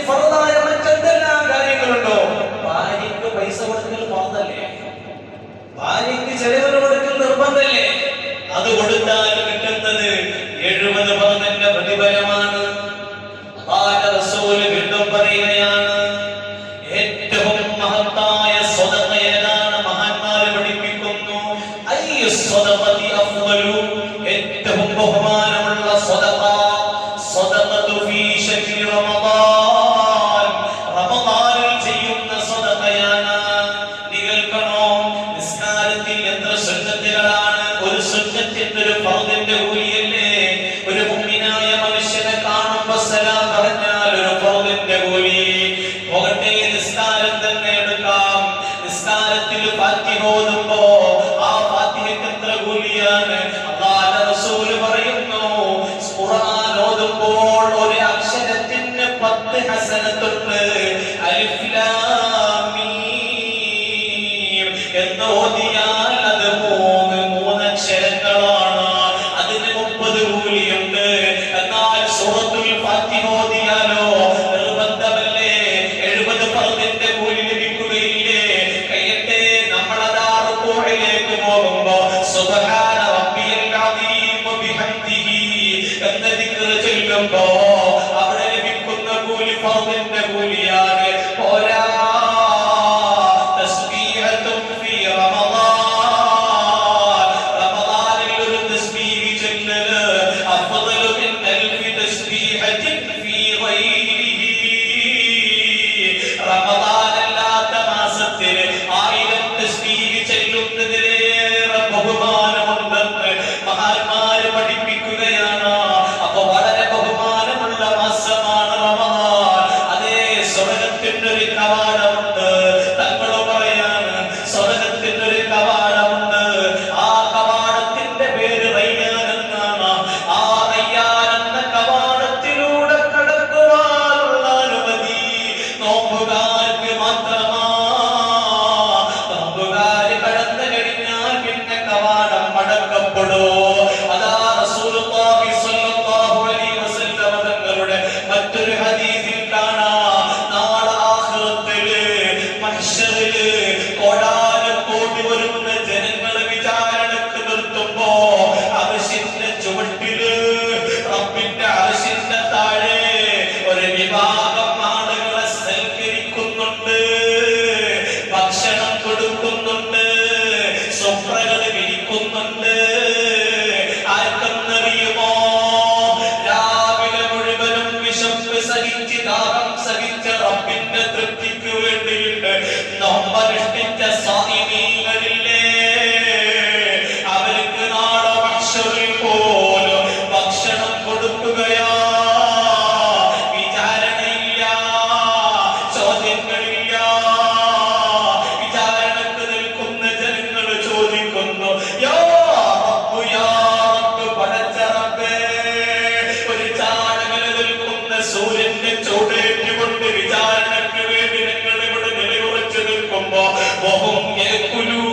ഫർദായ മറ്റെന്തെല്ലാം കാര്യങ്ങളുണ്ടോ ഭാര്യയ്ക്ക് പൈസ കൊടുക്കൽ ഫർദല്ലേ, ഭാര്യയ്ക്ക് ചെലവിന് കൊടുക്കൽ നിർബന്ധമല്ലേ? അത് കൊടുത്താൽ കിട്ടുന്നത് 70 പവന്റെ പ്രതിഫലമാണ്. അല്ലാഹുവിന്റെ റസൂൽ വീണ്ടും പറയുകയാണ്, ഏറ്റവും മഹത്തായ സ്വതക്ക ഏതാണ്? മഹാന്മാർ പഠിപ്പിക്കുന്നു, അയ്യു സ്വതഖതി അഫ്ളു, ഏറ്റവും ബഹുമാനമുള്ള സ്വതക്ക സ്വതഖതു ഫീ ശഹ്രി റമദാൻ, റമദാനിൽ ചെയ്യുന്ന സ്വതക്കയാണ്. നിങ്ങൾക്കണോ നിസ്കാരത്തിൽ എത്ര സുന്നത്തുകളാണ്? ഒരു സുന്നത്തിന്റെ ഒരു ഫർദിന്റെ കൂലിയല്ലേ? ഒരു മുഅ്മിനായ മനുഷ്യനെ കാണുമ്പോൾ സലാം പറഞ്ഞാൽ ഒരു ഫർദിന്റെ കൂലി. പോകട്ടെ, നിസ്കാരം തന്നെ എടുക്കാം. നിസ്കാരത്തിൽ ഫാത്തിഹ ഓതുമ്പോ ആ ഫാത്തിഹയ്ക്ക് എത്ര കൂലിയാണ്? അല്ലാഹുവിന്റെ റസൂൽ പറയുന്നു, ഖുർആൻ ഓതുമ്പോൾ ഒരു അക്ഷരത്തിന് 10 ഹസനത്തുണ്ട്. അലിഫ് ലാം മീം എന്ന് ഓതിയാൽ അത് 3 അക്ഷരങ്ങളാണ്. അതിന് 30 കൂലിയുണ്ട്. എന്നാൽ സൂറത്തുൽ ഫാത്തിഹ ഓതിയാലോ നിർബന്ധമല്ലേ? 70 ഫർദിന്റെ കൂലി ലഭിക്കുകയില്ലേ? കഴിയട്ടെ, നമ്മളതാ റുകൂഇലേക്ക് പോകുമ്പോ സുബ്ഹാന റബ്ബിയൽ അദീം ബിഹംദിഹി എന്ന ദിക്ർ ചൊല്ലുമ്പോ അവിടെ ലഭിക്കുന്ന കൂലി ഫർദിന്റെ കൂലിയാണ്. പോരാ, തസ്ബീഹത്തും ഫീ റമദാൻ, റമദാനിൽ ഒരു തസ്ബീഹ് ചൊല്ലല് അഫ്ളു മിൻ അൽഫി തസ്ബീഹത്തിൻ ഫീ ഗൈരിഹി. റമദാൻ അല്ലാത്ത മാസത്തിൽ 1000 തസ്ബീഹ് ചൊല്ലുന്നതിലേറെ ബഹുമാനമുണ്ടെന്ന് മഹാന്മാര് പഠിപ്പിക്കുകയാണ്. അപ്പൊ വളരെ ബഹുമാനമുള്ള മാസമാണ് റമദാൻ. അതേ, സ്വർഗ്ഗത്തിനൊരു കവാടമുണ്ട്. തങ്ങൾ പറയാണ്, സ്വർഗ്ഗത്തിനൊരു കവാടമുണ്ട്. ആ കവാടത്തിന്റെ പേര് റയ്യാൻ എന്നാണ്. ആ റയ്യാൻ എന്ന കവാടത്തിലൂടെ കടക്കുവാനുള്ള അനുമതി നോമ്പുകാർക്ക് മാത്രമാ. നോമ്പുകാര് കടന്നു കഴിഞ്ഞാൽ പിന്നെ കവാടം അടക്കപ്പെടോ? അതാ റസൂലുള്ളാഹി സ്വല്ലല്ലാഹു അലൈഹി വസല്ലം തങ്ങളുടെ മറ്റൊരു ഹദീസിൽ കാണാം, നാളെ ആഖിറത്തില് മഹ്ശറില് കോടാനക്കോടി വരുന്ന ജനങ്ങളെ വിചാരണക്ക് നിർത്തുമ്പോ അർശിന്റെ ചുവട്ടില്, റബ്ബിന്റെ അർശിന്റെ താഴെ ഒരു വിഭാഗം ആളുകളെ സൽക്കരിക്കുന്നുണ്ട്, ഭക്ഷണം കൊടുക്കുന്നുണ്ട്, സ്വപ്നകൾ വിരിക്കുന്നുണ്ട്. ആർക്കെന്നറിയുമോ? രാവിലെ മുഴുവനും വിശപ്പ് സഹിച്ച് ദാഹം സഹിച്ച റബ്ബിന്റെ തൃപ്തിക്ക് വേണ്ടിയിട്ട് നോമ്പനുഷ്ഠിച്ച സ്വാമികളില്ലേ, അവർക്ക് നാളെ മഹ്ശറിൽ പോലും ഭക്ഷണം കൊടുക്കുകയാ. വിചാരണയില്ല, ചോദ്യങ്ങളില്ല. വിചാരണക്ക് നിൽക്കുന്ന ജനങ്ങൾ ചോദിക്കുന്നു, യാ റബ്ബ്, യാ റബ്ബ്, പടച്ച റബ്ബേ. ഒരു ചാണകൽ നിൽക്കുന്ന സൂര്യന്റെ ചൂടേറ്റുകൊണ്ട് വിചാരണക്ക് വേണ്ടി ഞങ്ങൾ ഇവിടെ നിലയുറച്ചു നിൽക്കുമ്പോ വഹും യഅ്കുലൂ,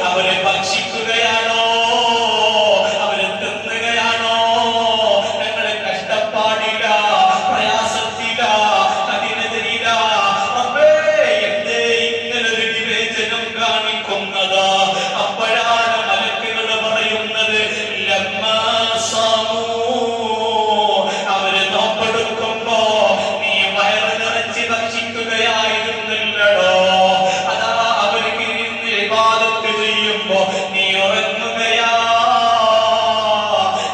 അവരെ ഭക്ഷിക്കുകയാണോ? അവരെ തിന്നുകയാണോ? ഞങ്ങളെ കഷ്ടപ്പാടില്ല, പ്രയാസത്തില്ല, കഠിനതയില്ല. റബ്ബേ, എന്തേ ഇങ്ങനൊരു വിവേചനം കാണിക്കുന്നതാ? അപ്പോഴാണ് മലക്കുകൾ പറയുന്നത്, ലമ്മാ സാമൂ, അവര് നോമ്പെടുക്കുമ്പോ നീ വയറ് നിറച്ച് ഭക്ഷിക്കുകയായിരുന്നില്ലടോ. അതാ അവർക്ക് ഇരുന്ന് ഇബാദത്ത് ചെയ്യുമ്പോ നീ ഉറങ്ങുകയാ.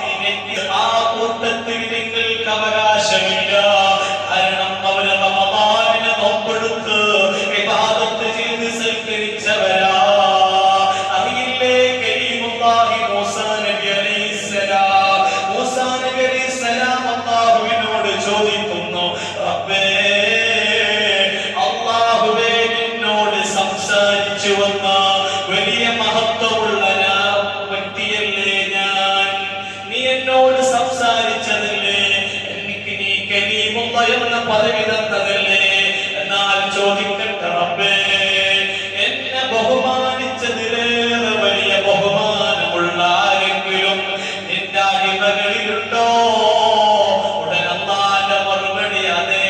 നിനക്ക് ആ കൂട്ടത്തിൽ നിങ്ങൾക്ക് അവകാശമില്ല. കാരണം അവര് റമദാനിനെ നോമ്പെടുത്ത് ഇബാദത്ത് ചെയ്ത് സൽക്കരിച്ചവരാ. അറിയില്ലേ, കരീമുല്ലാഹി മൂസാ നബി അലൈഹിസ്സലാം, മൂസാ നബി അലൈഹിസ്സലാം അല്ലാഹുവിനോട് ചോദിക്കുന്നു, റബ്ബേ, അല്ലാഹുവേ, നിന്നോട് സംസാരിച്ചു വന്ന വലിയ മഹത്വമുള്ള വ്യക്തിയല്ലേ ഞാൻ? നീ എന്നോട് സംസാരിച്ചതല്ലേ? എനിക്ക് നീ കരീമുള്ള എന്ന പദവി തന്നതല്ലേ? എന്നാൽ ചോദിക്കട്ടെ റബ്ബേ, എന്നെ ബഹുമാനിച്ചതിലേറെ വലിയ ബഹുമാനമുള്ള ആരെങ്കിലും നിന്റെ അടിമകളിലുണ്ടോ? ഉടൻ അല്ലാഹുവിന്റെ മറുപടി, അതേ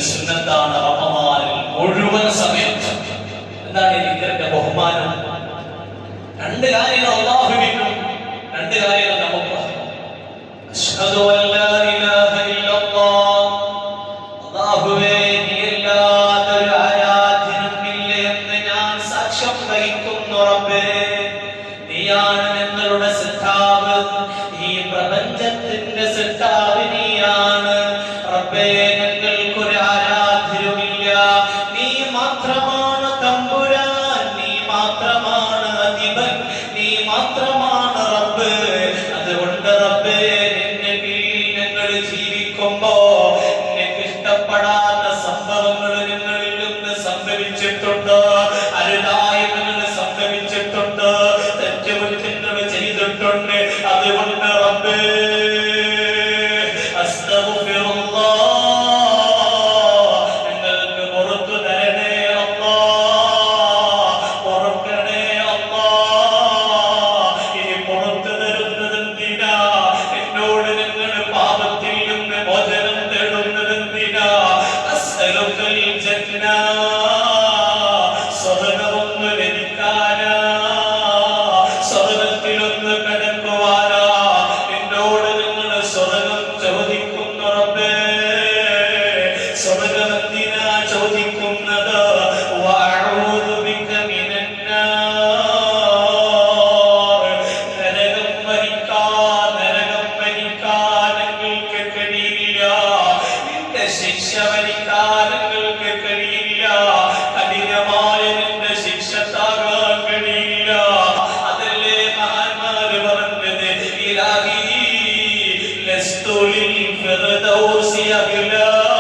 സുന്നത്താണ് റമദാനിൽ മുഴുവൻ സമയം. എന്താണ് ഈ ദിക്റിന്റെ ബഹുമാനം? രണ്ട് കാര്യങ്ങൾ അല്ലാഹുവിനും, രണ്ട് കാര്യങ്ങൾ നമുക്ക്. അശ്ഹദു അല്ലാ ഇലാഹ ഇല്ലല്ലാഹ്, അല്ലാഹുവേ നീയല്ലാതെ ഒരു ആരാധ്യനുമില്ല എന്ന് ഞാൻ സാക്ഷ്യം വഹിക്കുന്നു. റബ്ബേ നീയാണ് ഞങ്ങളുടെ സൃഷ്ടാവ്, ഈ പ്രപഞ്ചത്തിന്റെ സൃഷ്ടാവ് നീയാണ്. റബ്ബേ ഞങ്ങൾക്കൊരു ആരാധ്യരുമില്ല, നീ മാത്രമാണ് തമ്പുരാൻ, നീ മാത്രമാണ് അധിപൻ, നീ മാത്രമാണ് റബ്ബ്. അതുകൊണ്ട് റബ്ബേ നിന്റെ കീഴിൽ ഞങ്ങൾ ജീവിക്കുമ്പോ നിനക്ക് ഇഷ്ടപ്പെടാത്ത സംഭവങ്ങൾ ഞങ്ങളിൽ നിന്ന് സംഭവിച്ചിട്ടുണ്ട്, അരുതായ്മകൾ സംഭവിച്ചിട്ടുണ്ട്, തെറ്റുകുറ്റങ്ങൾ ചെയ്തിട്ടുണ്ട്. അതുകൊണ്ട് റബ്ബേ لست للفردوس أهلا